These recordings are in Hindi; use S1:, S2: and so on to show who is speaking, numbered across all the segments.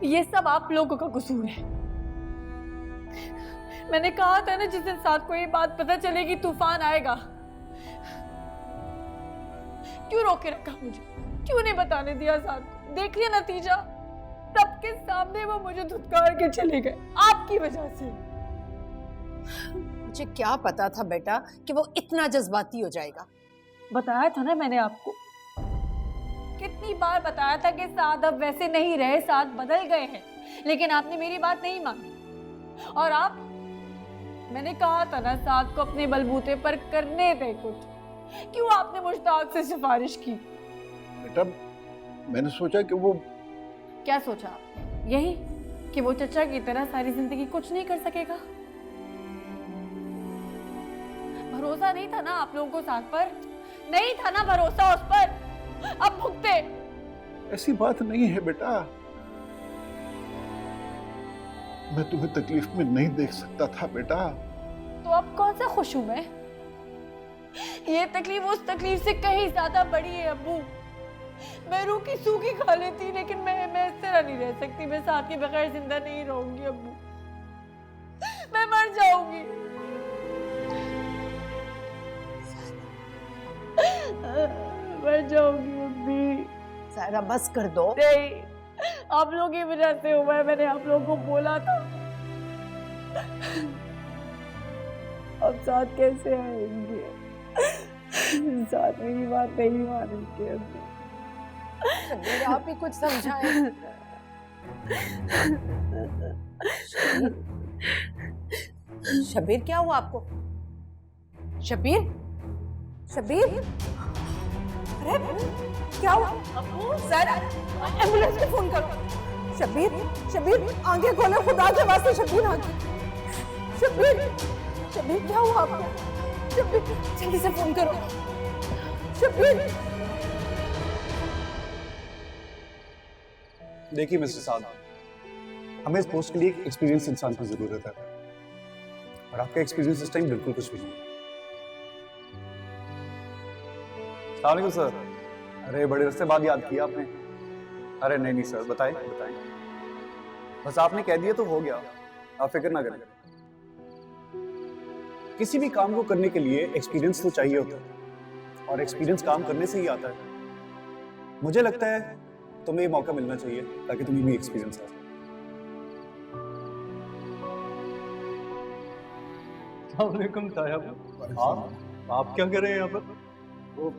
S1: ये सब आप लोगों का कसूर है। मैंने कहा था ना, जिस दिन साथ को ये बात पता चलेगी तूफान आएगा। क्यों रोके रखा मुझे? क्यों नहीं बताने दिया साथ को? देख लिया नतीजा, सबके सामने वो मुझे धुतकार के चले गए आपकी वजह से।
S2: मुझे क्या पता था बेटा कि वो इतना जज्बाती हो जाएगा।
S1: बताया था ना मैंने आपको, कितनी बार बताया था कि साथ अब वैसे नहीं रहे, साथ बदल गए हैं, लेकिन आपने मेरी बात नहीं मानी। और आप, मैंने कहा था ना साथ को अपने बलबूते पर करने दे कुछ। क्यों आपने मुश्ताक से सिफारिश की?
S3: बेटा मैंने सोचा कि वो,
S1: क्या सोचा आपने? यही कि वो चचा की तरह सारी जिंदगी कुछ नहीं कर सकेगा? भरोसा नहीं था ना आप लोगों को साथ पर? नहीं था ना भरोसा उस पर? अब भुगते।
S3: ऐसी बात नहीं है बेटा, मैं तुम्हें तकलीफ में नहीं देख सकता था बेटा।
S1: तो अब कौन सा खुश हूं मैं? ये तकलीफ उस तकलीफ से कहीं ज्यादा बड़ी है अब्बू। मैं रूखी सूखी खा लेती, लेकिन मैं इस तरह नहीं रह सकती। मैं साथ के बगैर जिंदा नहीं रहूंगी अब्बू, मैं मर जाऊंगी। मर जाऊंगी अब्बी।
S2: सायरा बस कर दो।
S1: नहीं, आप लोगों की वजह से हुआ है। मैंने आप लोगों को बोला था। अब साथ कैसे आएंगे? साथ मेरी बात नहीं मानेंगे अब्बू।
S2: शबीर आप ही कुछ समझाएं। शबीर क्या हुआ आपको? शबीर, शबीर, अरे क्या हुआ? सर एम्बुलेंस को फोन करो। शबीर, शबीर आंखें खोलो खुदा के वास्ते। शबीर आंखें, शबीर, शबीर क्या हुआ आपको? शबीर जल्दी से फोन करो। शबीर।
S4: देखिए मिस्टर साहब, हमें इस पोस्ट के लिए एक एक्सपीरियंस इंसान की जरूरत है, और आपका एक्सपीरियंस इस टाइम बिल्कुल कुछ भी नहीं। अस्सलाम वालेकुम सर। अरे बड़े अरसे बाद याद किया आपने। अरे नहीं नहीं सर, बताएं बताएं, बस आपने कह दिया तो हो गया, आप फिक्र ना करें। किसी भी काम को करने के लिए एक्सपीरियंस तो चाहिए होता है, और एक्सपीरियंस काम करने से ही आता है। मुझे लगता है तुम्हें ये मौका मिलना चाहिए ताकि तुम्हें भी एक्सपीरियंस हो।
S5: अस्सलामुअलैकुम साहब, आप क्या कर रहे हैं यहाँ पर?
S3: वो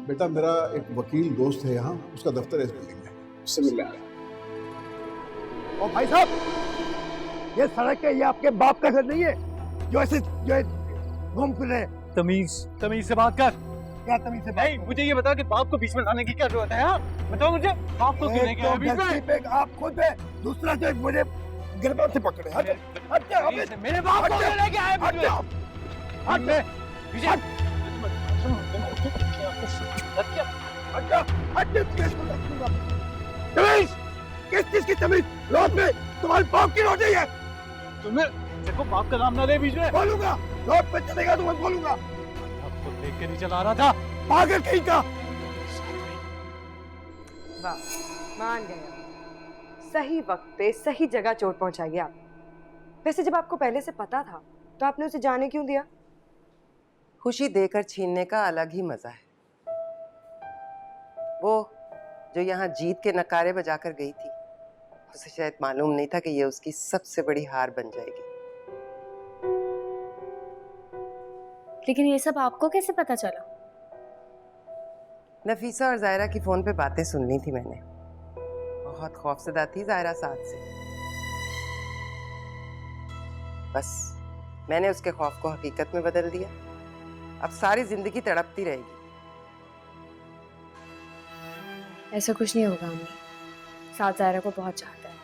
S3: बेटा मेरा एक वकील दोस्त है यहाँ, उसका दफ्तर है इस बिल्डिंग में, उससे मिलने आया।
S6: ओ भाई साहब, ये सड़क है, ये आपके बाप का घर नहीं है जो ऐसे जो घूम फिर रहे।
S5: तमीज से बात कर।
S6: क्या तमीज से बात?
S5: नहीं, मुझे ये बता कि बाप को बीच में लाने की क्या जरूरत है? बताओ मुझे, बाप को क्यों लेके आए बीच में?
S6: आप खुद है, दूसरा जो मुझे गिरबान से पकड़े। हट हट जा,
S5: मेरे बाप को लेके आए बीच में।
S6: हट तमीज, किस चीज की तमीज? रोड में तुम्हारे बाप की रोटी है।
S5: तुम्हें देखो, बाप का नाम ना ले बीच में।
S6: बोलूंगा, रोड पे चलेगा तो मैं बोलूंगा।
S5: आपको देख के नहीं चला रहा था।
S6: पागल कहीं का।
S7: वाह, मान गए। सही वक्त पे सही जगह चोट पहुंचाई आप। वैसे जब आपको पहले से पता था तो आपने उसे जाने क्यों दिया?
S8: खुशी देकर छीनने का अलग ही मजा है। वो जो यहाँ जीत के नकारे बजाकर गई थी, उसे शायद मालूम नहीं था कि ये उसकी सबसे बड़ी हार बन जाएगी।
S9: लेकिन ये सब आपको कैसे पता चला?
S8: नफीसा और जायरा की फोन पे बातें सुन ली थी मैंने। बहुत खौफजदा थी जायरा साथ से। बस मैंने उसके खौफ को हकीकत में बदल दिया। अब सारी जिंदगी तड़पती रहेगी।
S9: ऐसा कुछ नहीं होगा अम्मी, साथ जायरा को बहुत चाहता है।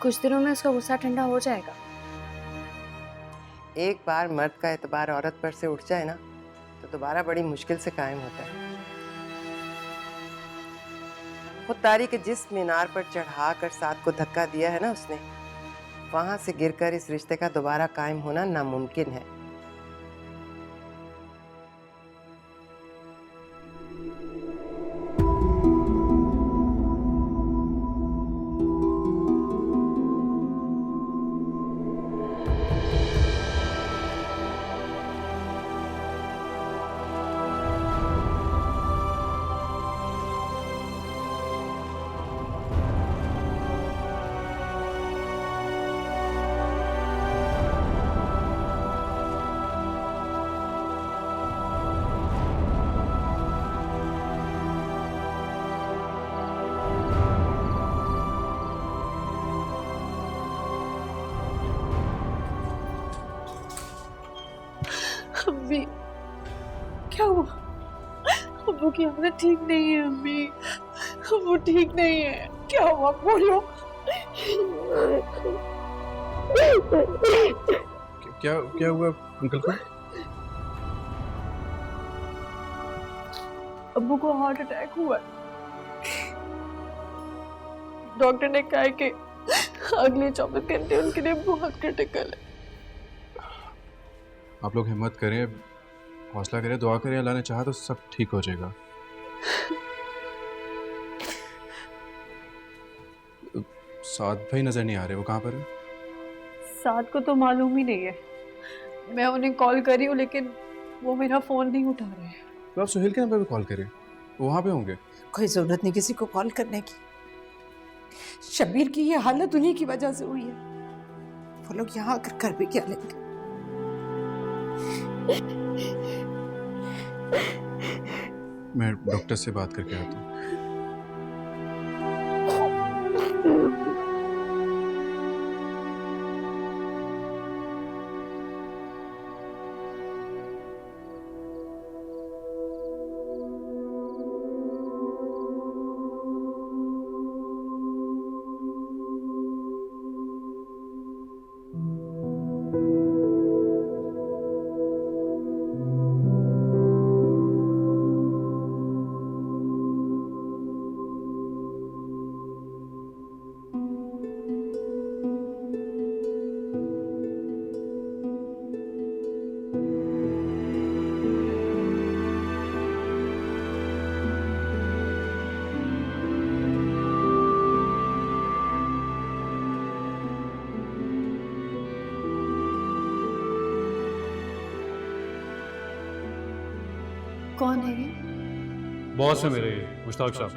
S9: कुछ दिनों में उसका गुस्सा ठंडा हो जाएगा।
S8: एक बार मर्द का एतबार औरत पर से उठ जाए ना, तो दोबारा बड़ी मुश्किल से कायम होता है। खुददारी के जिस मीनार पर चढ़ाकर साथ को धक्का दिया है ना उसने, वहां से गिरकर इस रिश्ते का दोबारा कायम होना नामुमकिन है।
S1: अब्बू की हालत ठीक नहीं है अम्मी, वो ठीक नहीं है। क्या हुआ बोलो।
S10: क्या क्या हुआ अंकल को?
S1: अब्बू को हार्ट अटैक हुआ। डॉक्टर ने कहा है कि अगले 24 घंटे उनके लिए बहुत क्रिटिकल है।
S10: आप लोग हिम्मत करें, हौसला करें, दुआ करें, अल्लाह ने चाहा तो सब ठीक हो जाएगा। साद भाई नजर नहीं आ रहे, वो कहाँ पर है?
S1: साथ को तो मालूम ही नहीं है। मैं उन्हें कॉल करी हूँ लेकिन वो मेरा फोन नहीं उठा रहे हैं।
S10: तो आप सुहेल के नंबर पे कॉल करें, वो वहाँ पे होंगे।
S2: कोई जरूरत नहीं किसी को कॉल करने की। शबीर की ये हालत उन्हीं की वजह से हुई है। वो लोग यहाँ आकर कर भी क्या लेंगे।
S10: मैं डॉक्टर से बात करके आता हूँ।
S1: कौन है ये?
S11: बॉस है मेरे, मुश्ताक साहब।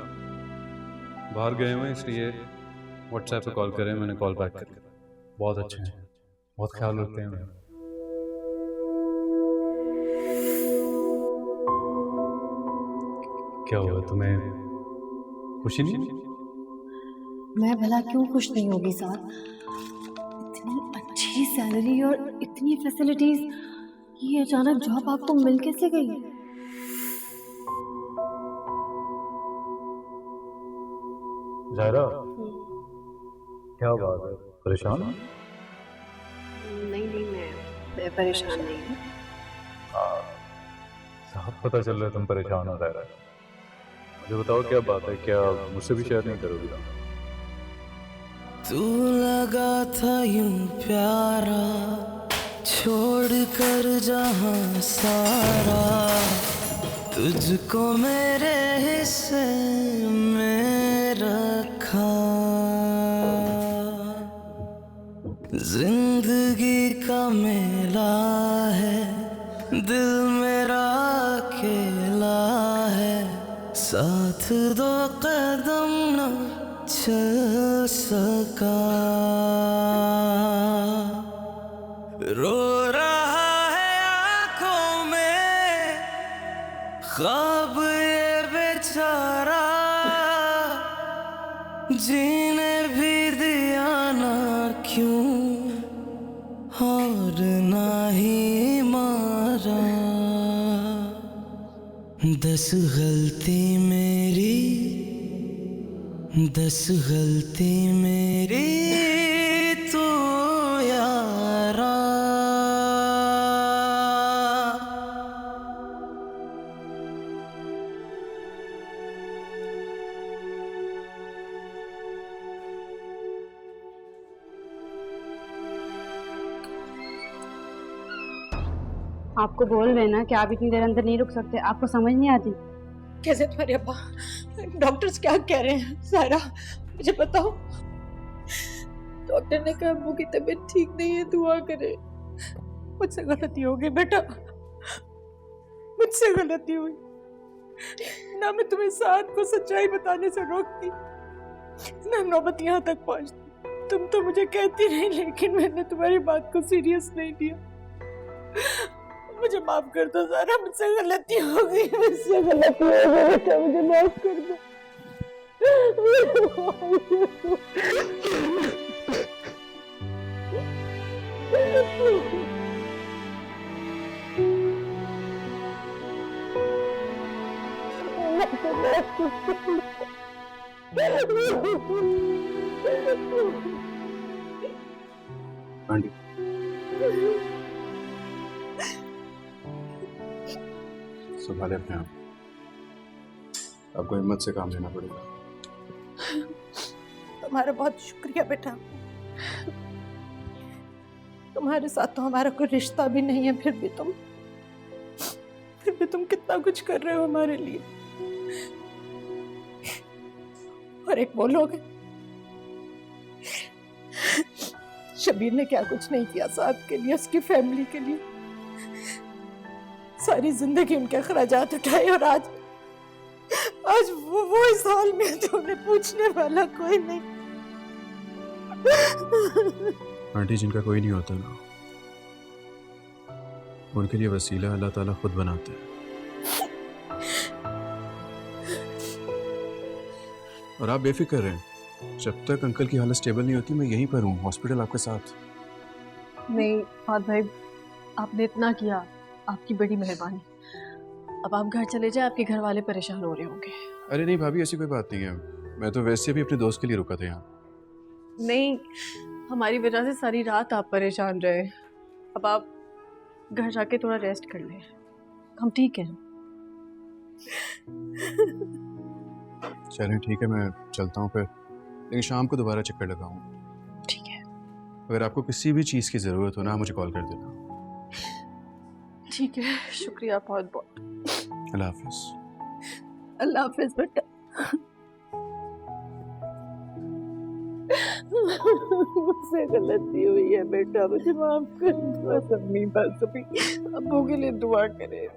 S11: बाहर गए हुए इसलिए व्हाट्सएप पे कॉल करें, मैंने कॉल बैक कर लिया। बहुत अच्छे हैं, बहुत ख्याल रखते हैं। क्या हुआ, तुम्हें खुशी नहीं?
S9: मैं भला क्यों खुश नहीं होगी साथ? इतनी अच्छी सैलरी और इतनी फैसिलिटीज, ये अचानक जॉब आपको मिल कैसे गई?
S11: जायरा, क्या बात है, परेशान?
S9: नहीं, मैं परेशान नहीं हूँ।
S11: साफ पता चल रहा है तुम परेशान हो जायरा। मुझे बताओ क्या बात है, क्या मुझसे भी शेयर नहीं करोगी?
S12: तू लगा था यूं प्यारा, छोड़ कर जहां सारा, तुझको मेरे हिस्से में रखा। जिंदगी का मेला है, दिल मेरा अकेला है, साथ दो कदम न चल सका। रो रहा है आंखों में ख्वाब ये बेचारा, जीने भी दिया ना क्यों और ना ही मारा। 10 गलती मेरी, 10 गलती मेरी तू यारा।
S9: आपको बोल रहे ना कि आप इतनी देर अंदर नहीं रुक सकते, आपको समझ नहीं आती?
S2: कैसे तुम्हारे अब्बा? डॉक्टर्स क्या कह रहे हैं? सारा मुझे बताओ।
S1: डॉक्टर ने कहा अब्बू की तबीयत ठीक नहीं है, दुआ करे।
S2: मुझसे गलती हो गई बेटा, मुझसे गलती हुई ना। मैं तुम्हें साथ को सच्चाई बताने से रोकती ना, नौबत यहाँ तक पहुँचती। तुम तो मुझे कहती नहीं, लेकिन मैंने तुम्हारी बात को सीरियस नहीं लिया। मुझे माफ कर दो सारा, मुझसे गलती हो गई, मुझसे गलती हो गई बेटा, मुझे माफ कर दो।
S10: आंटी संभाले अपने आप, आपको हिम्मत से काम लेना पड़ेगा।
S2: तुम्हारा बहुत शुक्रिया बेटा। तुम्हारे साथ तो हमारा कोई रिश्ता भी नहीं है, फिर भी तुम कितना कुछ कर रहे हो हमारे लिए। और एक वो लोग हैं, शबीर ने क्या कुछ नहीं किया साहब के लिए, उसकी फैमिली के लिए। सारी जिंदगी उनके अखराजात उठाए और आज वो इस हाल में है, तो उन्हें पूछने वाला कोई नहीं।
S10: आंटी जिनका कोई नहीं होता ना, उनके लिए वसीला अल्लाह ताला खुद बनाता है। और आप बेफिक्र रहें, जब तक अंकल की हालत स्टेबल नहीं होती मैं यहीं पर हूँ, हॉस्पिटल आपके साथ।
S9: नहीं फाद भाई, आपने इतना किया, आपकी बड़ी मेहरबानी। अब आप घर चले जाए, आपके घर वाले परेशान हो रहे होंगे।
S10: अरे नहीं भाभी, ऐसी कोई बात नहीं है, मैं तो वैसे भी अपने दोस्त के लिए रुका था यहाँ।
S9: नहीं, हमारी वजह से सारी रात आप परेशान रहे। अब आप घर जाके थोड़ा रेस्ट कर लें, हम ठीक हैं।
S10: चलें ठीक है, मैं चलता हूँ फिर, लेकिन शाम को दोबारा चक्कर लगाऊँ।
S9: ठीक है।
S10: अगर आपको किसी भी चीज़ की ज़रूरत हो ना, मुझे कॉल कर देना।
S9: ठीक है, शुक्रिया बहुत बहुत।
S10: अल्लाह हाफिज़।
S2: अल्लाह हाफिज बेटा। मुझसे गलती हुई है बेटा, मुझे माफ कर दो। बस अपनी बात अब्बू के लिए दुआ करें।